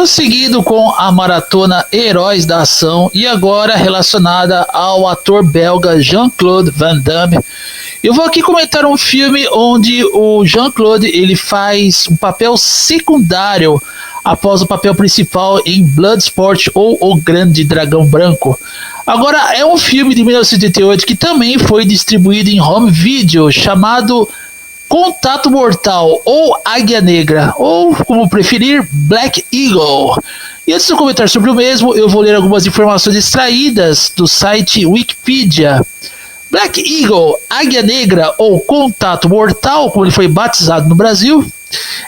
Prosseguindo com a maratona Heróis da Ação e agora relacionada ao ator belga Jean-Claude Van Damme, eu vou aqui comentar um filme onde o Jean-Claude ele faz um papel secundário após o papel principal em Bloodsport ou O Grande Dragão Branco. Agora é um filme de 1988 que também foi distribuído em home video chamado Contato Mortal, ou Águia Negra, ou, como preferir, Black Eagle. E antes de eu comentar sobre o mesmo, eu vou ler algumas informações extraídas do site Wikipedia. Black Eagle, Águia Negra, ou Contato Mortal, como ele foi batizado no Brasil,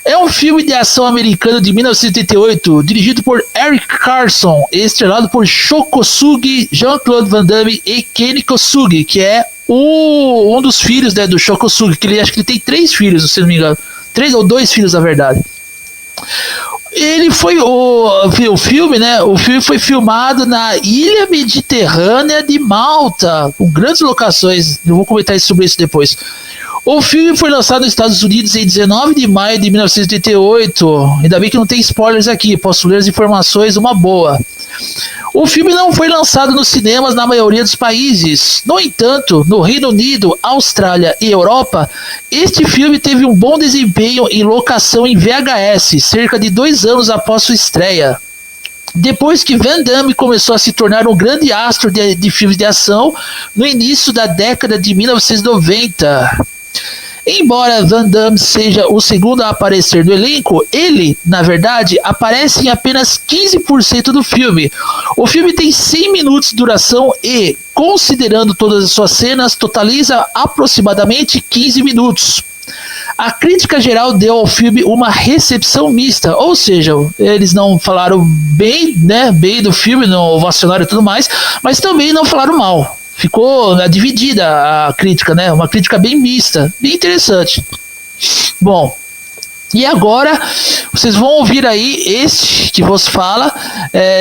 é um filme de ação americano de 1988, dirigido por Eric Carson e estrelado por Sho Kosugi, Jean-Claude Van Damme e Kenny Kosugi, que é um dos filhos, né, do Sho Kosugi, que acho que ele tem 3 filhos, se não me engano. 3 ou 2 filhos, na verdade. Ele foi o filme, né? O filme foi filmado na ilha mediterrânea de Malta, com grandes locações. Eu vou comentar sobre isso depois. O filme foi lançado nos Estados Unidos em 19 de maio de 1988. Ainda bem que não tem spoilers aqui, posso ler as informações, uma boa. O filme não foi lançado nos cinemas na maioria dos países. No entanto, no Reino Unido, Austrália e Europa, este filme teve um bom desempenho em locação em VHS, cerca de 2 anos após sua estreia. Depois que Van Damme começou a se tornar um grande astro de filmes de ação no início da década de 1990. Embora Van Damme seja o segundo a aparecer no elenco, ele, na verdade, aparece em apenas 15% do filme. O filme tem 100 minutos de duração e, considerando todas as suas cenas, totaliza aproximadamente 15 minutos. A crítica geral deu ao filme uma recepção mista, ou seja, eles não falaram bem, né, bem do filme, não ovacionaram e tudo mais, mas também não falaram mal. Ficou dividida a crítica, né? Uma crítica bem mista, bem interessante. Bom, e agora vocês vão ouvir aí este que vos fala,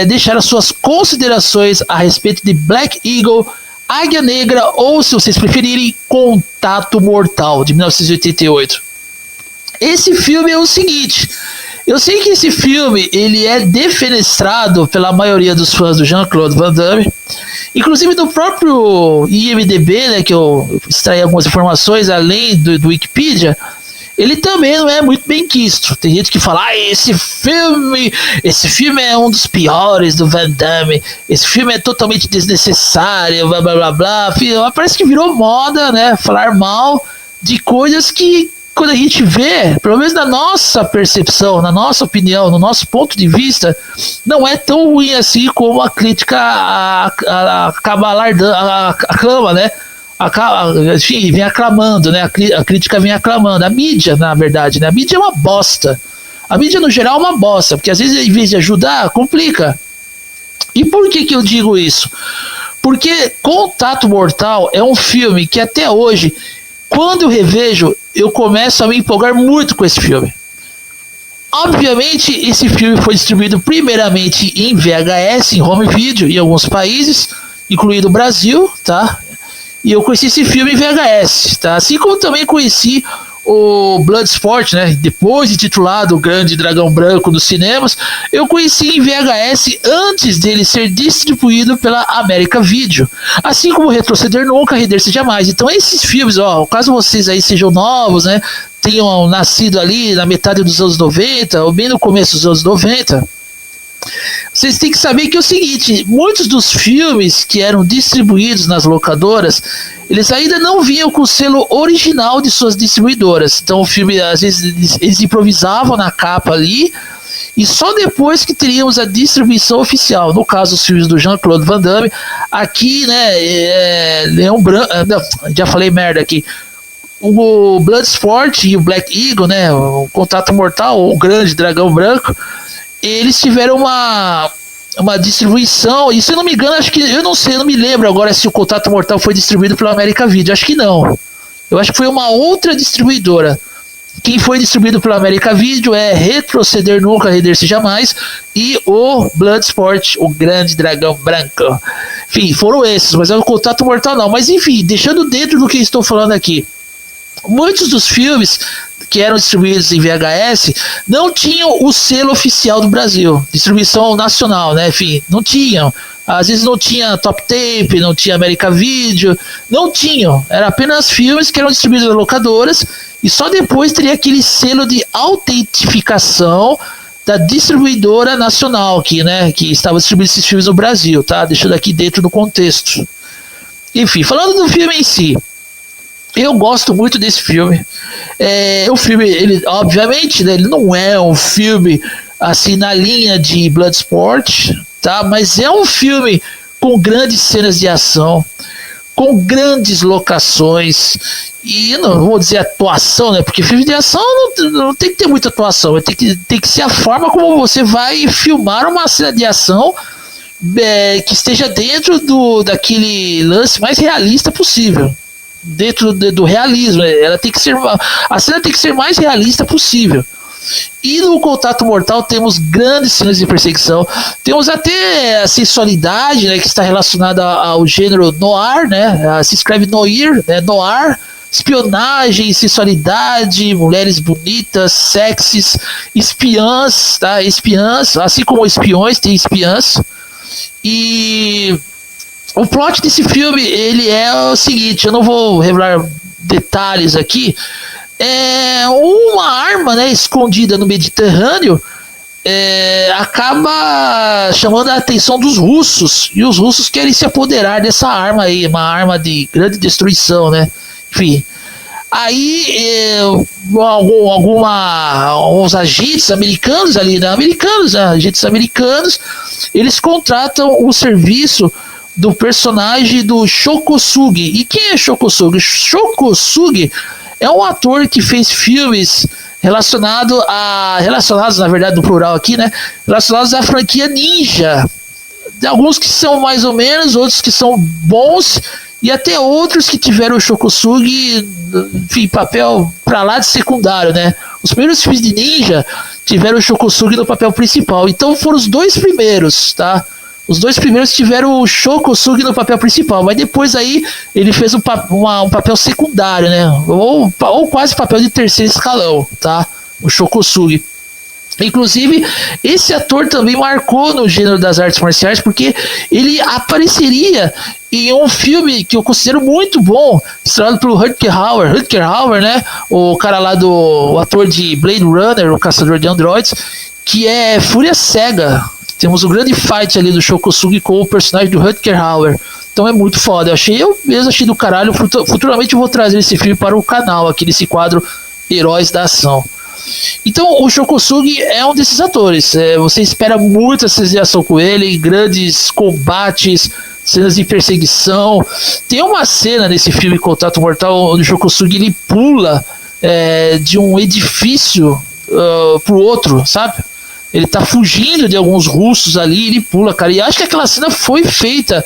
deixar as suas considerações a respeito de Black Eagle, Águia Negra ou, se vocês preferirem, Contato Mortal, de 1988. Esse filme é o seguinte... Eu sei que esse filme ele é defenestrado pela maioria dos fãs do Jean-Claude Van Damme, inclusive do próprio IMDb, né, que eu extraí algumas informações além do Wikipedia. Ele também não é muito bem quisto. Tem gente que fala, esse filme é um dos piores do Van Damme, esse filme é totalmente desnecessário, blá blá blá blá. Parece que virou moda, né, falar mal de coisas que, quando a gente vê, pelo menos na nossa percepção, na nossa opinião, no nosso ponto de vista, não é tão ruim assim como a crítica aclama, né? Enfim, vem aclamando, né? A crítica vem aclamando. A mídia, na verdade, né? A mídia é uma bosta. A mídia, no geral, é uma bosta, porque às vezes, em vez de ajudar, complica. E por que eu digo isso? Porque Contato Mortal é um filme que até hoje, quando eu revejo, eu começo a me empolgar muito com esse filme. Obviamente, esse filme foi distribuído primeiramente em VHS, em home video, em alguns países, incluindo o Brasil, tá? E eu conheci esse filme em VHS, tá? Assim como também conheci o Bloodsport, né? Depois intitulado O Grande Dragão Branco nos cinemas, eu conheci em VHS antes dele ser distribuído pela América Video. Assim como Retroceder Nunca, Render-se Jamais. Então esses filmes, ó, caso vocês aí sejam novos, né? Tenham nascido ali na metade dos anos 90, ou bem no começo dos anos 90, vocês têm que saber que é o seguinte, muitos dos filmes que eram distribuídos nas locadoras, eles ainda não vinham com o selo original de suas distribuidoras. Então o filme, às vezes, eles improvisavam na capa ali, e só depois que teríamos a distribuição oficial. No caso, os filmes do Jean-Claude Van Damme, aqui, né, Leão Branco, já falei merda aqui, o Bloodsport e o Black Eagle, né, o Contato Mortal, o Grande Dragão Branco, eles tiveram uma distribuição, e se eu não me engano, acho que, eu não sei, eu não me lembro agora se o Contato Mortal foi distribuído pela América Video, acho que não. Eu acho que foi uma outra distribuidora. Quem foi distribuído pela América Video é Retroceder Nunca, Render-se Jamais e o Bloodsport, o Grande Dragão Branco. Enfim, foram esses, mas é o Contato Mortal não. Mas enfim, deixando dentro do que estou falando aqui, muitos dos filmes que eram distribuídos em VHS não tinham o selo oficial do Brasil, distribuição nacional, né? Enfim, não tinham. Às vezes não tinha Top Tape, não tinha America Video, não tinham. Era apenas filmes que eram distribuídos em locadoras e só depois teria aquele selo de autentificação da distribuidora nacional aqui, né? Que estava distribuindo esses filmes no Brasil, tá? Deixando aqui dentro do contexto. Enfim, falando do filme em si, eu gosto muito desse filme. O filme, ele, obviamente, né, ele não é um filme assim na linha de Bloodsport, tá? Mas é um filme com grandes cenas de ação, com grandes locações e não vou dizer atuação, né? Porque filme de ação não tem que ter muita atuação, tem que ser a forma como você vai filmar uma cena de ação que esteja dentro daquele lance mais realista possível, dentro do realismo. Ela tem que ser, a cena tem que ser mais realista possível. E no Contato Mortal temos grandes cenas de perseguição, temos até a sensualidade, né, que está relacionada ao gênero noir, né, se escreve noir, né, noir, espionagem, sensualidade, mulheres bonitas, sexys, espiãs, tá, espiãs, assim como espiões, tem espiãs. E o plot desse filme, ele é o seguinte, eu não vou revelar detalhes aqui. É uma arma, né, escondida no Mediterrâneo, acaba chamando a atenção dos russos, e os russos querem se apoderar dessa arma aí, uma arma de grande destruição, né? Enfim, aí alguns agentes americanos ali, né, agentes americanos, eles contratam o serviço do personagem do Shokosugi. E quem é Shokosugi? Shokosugi é um ator que fez filmes relacionados, na verdade, no plural aqui, né? Relacionados à franquia Ninja. Tem alguns que são mais ou menos, outros que são bons, e até outros que tiveram o Shokosugi, enfim, papel pra lá de secundário, né? Os primeiros filmes de Ninja tiveram o Shokosugi no papel principal. Então foram os dois primeiros, tá? Os dois primeiros tiveram o Shokosugi no papel principal, mas depois aí ele fez um papel secundário, né? Ou quase papel de terceiro escalão, tá? O Shokosugi. Inclusive, esse ator também marcou no gênero das artes marciais, porque ele apareceria em um filme que eu considero muito bom, estrelado pelo Rutger Hauer, né? O cara lá o ator de Blade Runner, o Caçador de Androids, que é Fúria Cega. Temos um grande fight ali do Shokosugi com o personagem do Rutger Hauer. Então é muito foda. Eu mesmo achei do caralho. Futuramente eu vou trazer esse filme para o canal, aqui nesse quadro Heróis da Ação. Então o Shokosugi é um desses atores. Você espera muita cenas de ação com ele, grandes combates, cenas de perseguição. Tem uma cena nesse filme Contato Mortal onde o Shokosugi ele pula de um edifício pro outro, sabe? Ele tá fugindo de alguns russos ali, ele pula, cara. E acho que aquela cena foi feita,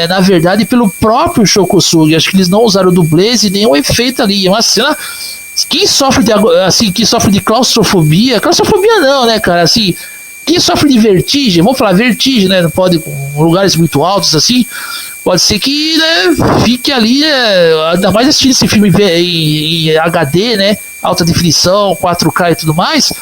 na verdade, pelo próprio Shokosugi. Acho que eles não usaram dublês e nenhum efeito ali. É uma cena. Quem sofre de claustrofobia não, né, cara? Assim, quem sofre de vertigem, vamos falar vertigem, né? Não pode, com lugares muito altos assim, pode ser que, né, fique ali, ainda mais assistindo esse filme em HD, né? Alta definição, 4K e tudo mais,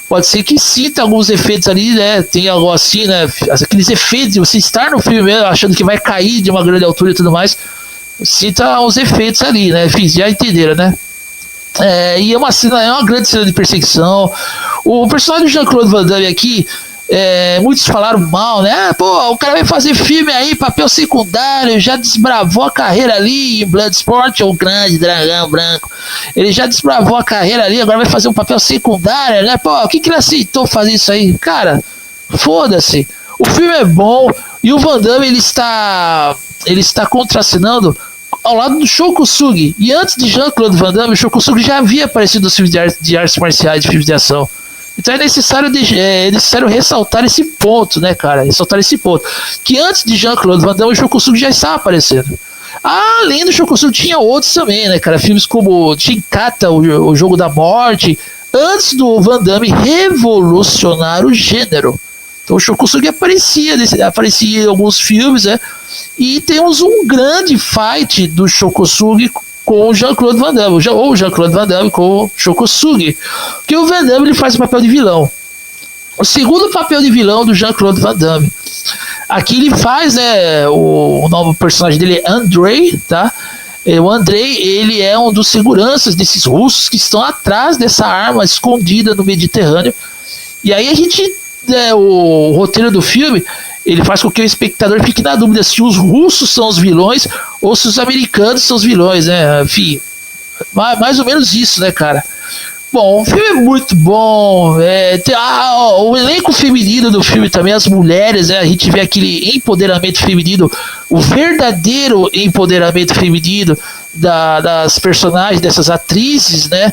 pode ser que sinta alguns efeitos ali, né? Tem algo assim, né? Aqueles efeitos de você estar no filme mesmo, achando que vai cair de uma grande altura e tudo mais, sinta os efeitos ali, né? Enfim, já entenderam, né? E é uma grande cena de perseguição. O personagem do Jean-Claude Van Damme aqui, muitos falaram mal, né? Pô, o cara vai fazer filme aí, papel secundário, já desbravou a carreira ali em Bloodsport, o grande dragão branco. Ele já desbravou a carreira ali, agora vai fazer um papel secundário, né? Pô, o que ele aceitou fazer isso aí? Cara, foda-se. O filme é bom e o Van Damme ele está contracenando ao lado do Shokosugi. E antes de Jean-Claude Van Damme, o Shokosugi já havia aparecido nos filmes de artes marciais, de filmes de ação. Então é necessário ressaltar esse ponto, né, cara? Ressaltar esse ponto. Que antes de Jean-Claude Van Damme, o Shokosugi já estava aparecendo. Além do Shokosugi, tinha outros também, né, cara? Filmes como Chinkata, o Jogo da Morte, antes do Van Damme revolucionar o gênero. Então o Shokosugi aparecia em alguns filmes, né? E temos um grande fight do Shokosugi com o Jean-Claude Van Damme, ou o Jean-Claude Van Damme com o Shokosugi, que o Van Damme ele faz o papel de vilão. O segundo papel de vilão do Jean-Claude Van Damme. Aqui ele faz, né, o novo personagem dele é Andrei, tá? O Andrei, ele é um dos seguranças desses russos que estão atrás dessa arma escondida no Mediterrâneo. E aí a gente, o roteiro do filme, ele faz com que o espectador fique na dúvida se os russos são os vilões ou se os americanos são os vilões, né? Enfim, mais ou menos isso, né, cara? Bom, o filme é muito bom. O elenco feminino do filme também, as mulheres, né? A gente vê aquele empoderamento feminino, o verdadeiro empoderamento feminino das personagens, dessas atrizes, né?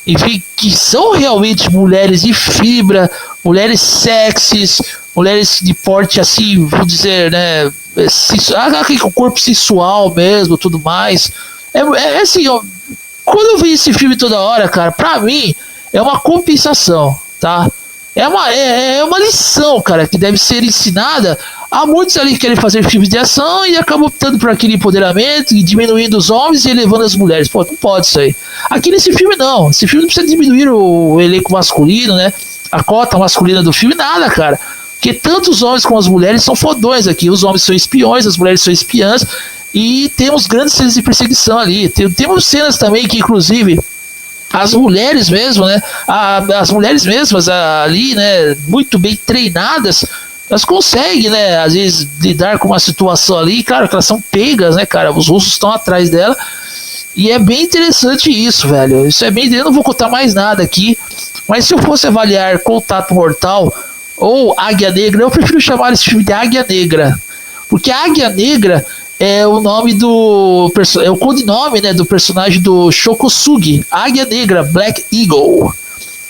Enfim, que são realmente mulheres de fibra, mulheres sexys, mulheres de porte assim, vou dizer, né? Com corpo sensual mesmo, tudo mais. É assim, ó, quando eu vi esse filme toda hora, cara, pra mim é uma compensação, tá? É uma lição, cara, que deve ser ensinada a muitos ali que querem fazer filmes de ação e acabam optando por aquele empoderamento e diminuindo os homens e elevando as mulheres. Pô, não pode isso aí. Aqui nesse filme não. Esse filme não precisa diminuir o elenco masculino, né? A cota masculina do filme, nada, cara. Porque tanto os homens como as mulheres são fodões aqui. Os homens são espiões, as mulheres são espiãs. E temos grandes cenas de perseguição ali. Temos cenas também que, inclusive, as mulheres mesmo, né? As mulheres mesmas ali, né? Muito bem treinadas, elas conseguem, né? Às vezes lidar com uma situação ali, claro que elas são pegas, né, cara? Os russos estão atrás dela. E é bem interessante isso, velho. Isso é bem. Eu não vou contar mais nada aqui. Mas se eu fosse avaliar Contato Mortal ou Águia Negra, eu prefiro chamar esse filme de Águia Negra. Porque Águia Negra é o nome é o codinome, né, do personagem do Shokosugi, Águia Negra, Black Eagle.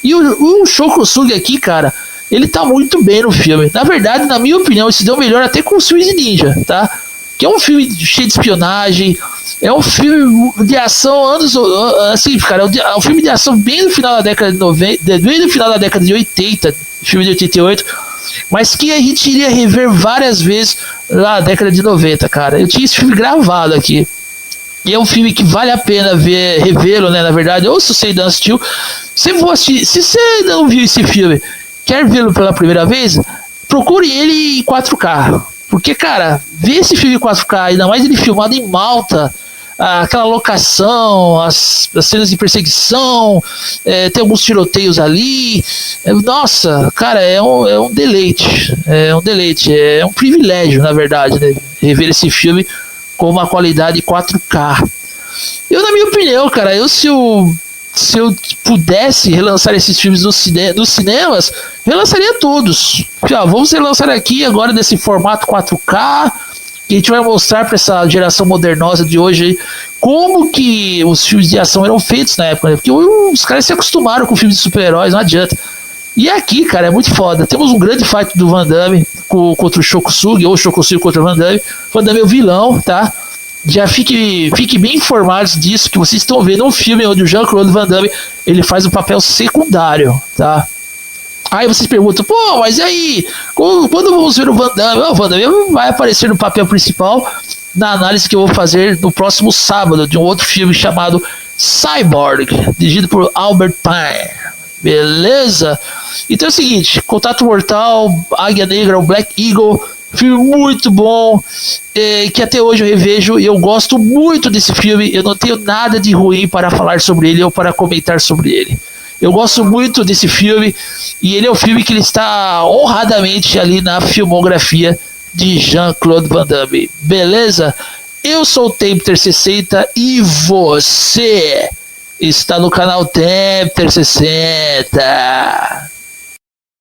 E o Shokosugi aqui, cara, ele tá muito bem no filme. Na verdade, na minha opinião, ele se deu melhor até com os filmes de ninja, tá? Que é um filme cheio de espionagem, é um filme de ação assim, cara, é um filme de ação bem no final da década de 90, bem no final da década de 80, filme de 88, mas que a gente iria rever várias vezes na década de 90, cara. Eu tinha esse filme gravado aqui. E é um filme que vale a pena revê-lo, né? Na verdade, ou se você ainda não assistiu, se você ainda não viu esse filme, quer vê-lo pela primeira vez, procure ele em 4K. Porque, cara, ver esse filme em 4K, ainda mais ele filmado em Malta, aquela locação, as cenas de perseguição, tem alguns tiroteios ali. Nossa, cara, é um deleite. É um deleite, é um privilégio, na verdade, né? Rever esse filme com uma qualidade 4K. Eu, na minha opinião, cara, se eu pudesse relançar esses filmes nos cinemas, relançaria todos. Vamos relançar aqui agora nesse formato 4K, que a gente vai mostrar para essa geração modernosa de hoje como que os filmes de ação eram feitos na época, né? Porque os caras se acostumaram com filmes de super-heróis, não adianta. E aqui, cara, é muito foda. Temos um grande fight do Van Damme contra o Shokosugi, ou o Shokosugi contra o Van Damme. Van Damme é o vilão, tá? Já fique bem informados disso, que vocês estão vendo um filme onde o Jean-Claude Van Damme ele faz um papel secundário, tá? Aí vocês perguntam, pô, mas e aí? Quando vamos ver o Van Damme? O Van Damme vai aparecer no papel principal na análise que eu vou fazer no próximo sábado de um outro filme chamado Cyborg, dirigido por Albert Pine. Beleza? Então é o seguinte, Contato Mortal, Águia Negra, o Black Eagle, filme muito bom, que até hoje eu revejo e eu gosto muito desse filme. Eu não tenho nada de ruim para falar sobre ele ou para comentar sobre ele. Eu gosto muito desse filme e ele é um filme que ele está honradamente ali na filmografia de Jean-Claude Van Damme. Beleza? Eu sou o Tempter60 e você está no canal Tempter60.